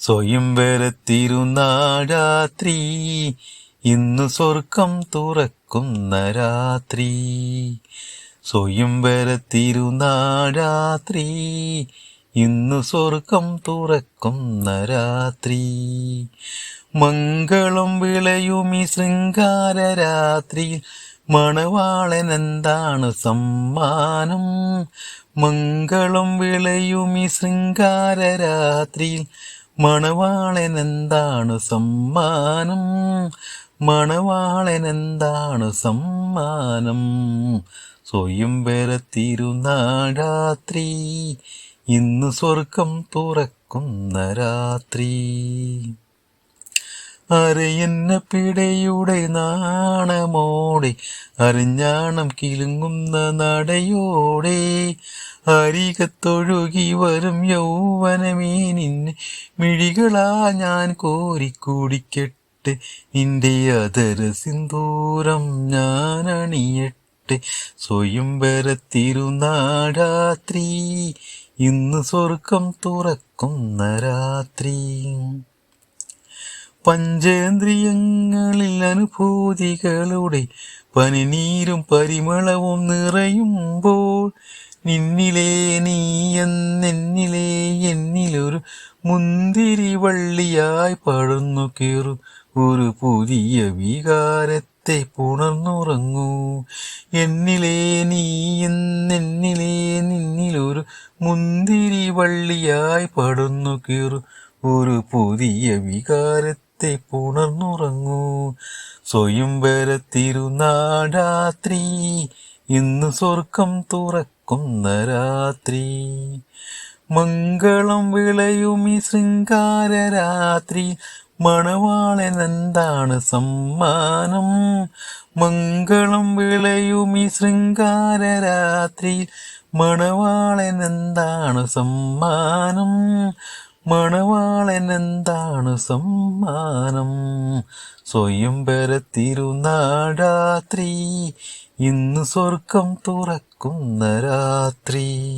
സ്വയംവര തിരുനാരാത്രി, ഇന്നു സ്വർഗം തുറക്കുന്ന രാത്രി. സ്വയംവര തിരുനാരാത്രി, ഇന്നു സ്വർഗം തുറക്കുന്ന രാത്രി. മംഗളം വിളയുമീ ശൃംഗാര രാത്രിയിൽ മണവാളനെന്താണ് സമ്മാനം? മംഗളം വിളയുമീ ശൃംഗാര രാത്രിയിൽ മണവാളനെന്താണ് സമ്മാനം? മണവാളനെന്താണ് സമ്മാനം? സ്വയംവര തിരുനാരാത്രി, ഇന്ന് സ്വർഗം തുറക്കുന്ന രാത്രി. അരയെന്ന പിടയുടെ നാണമോടെ, അരഞ്ഞാണം കിലുങ്ങുന്ന നടയോടെ, അരികത്തൊഴുകി വരും യൗവനമേ നിന്നെ മിഴികളാ ഞാൻ കോരിക്കുടിക്കട്ടെ. നിന്റെ അതര സിന്ദൂരം ഞാൻ അണിയട്ടെ. സ്വയംവര തിരുനാരാത്രി, ഇന്ന് സ്വർഗം തുറക്കുന്ന രാത്രി. പഞ്ചേന്ദ്രിയങ്ങളിൽ അനുഭൂതികളുടെ പനിനീരും പരിമളവും നിറയുമ്പോൾ, നിന്നിലേ നീ എന്നെന്നിലേ എന്നിലൊരു മുന്തിരി വള്ളിയായി പടർന്നു കയറും ഒരു പുതിയ വികാരത്തെ പുണർന്നുറങ്ങൂ. എന്നിലേ നീ എന്നെന്നിലേ നിന്നിലൊരു മുന്തിരി വള്ളിയായി പടർന്നു കയറും ഒരു പുതിയ വികാരത്തെ പുണർന്നുറങ്ങൂ. സ്വയംവര തിരുനാരാത്രി, ഇന്ന് സ്വർഗം തുറക്കുന്ന രാത്രി. മംഗളം വിളയുമീ ശൃംഗാര രാത്രി മണവാളനെന്താണ് സമ്മാനം? മംഗളം വിളയുമീ ശൃംഗാര രാത്രി മണവാളനെന്താണ് സമ്മാനം? മണവാളനെന്താണ് സമ്മാനം? സ്വയംവര തിരുനാരാത്രി, ഇന്ന് സ്വർഗം തുറക്കുന്ന രാത്രി.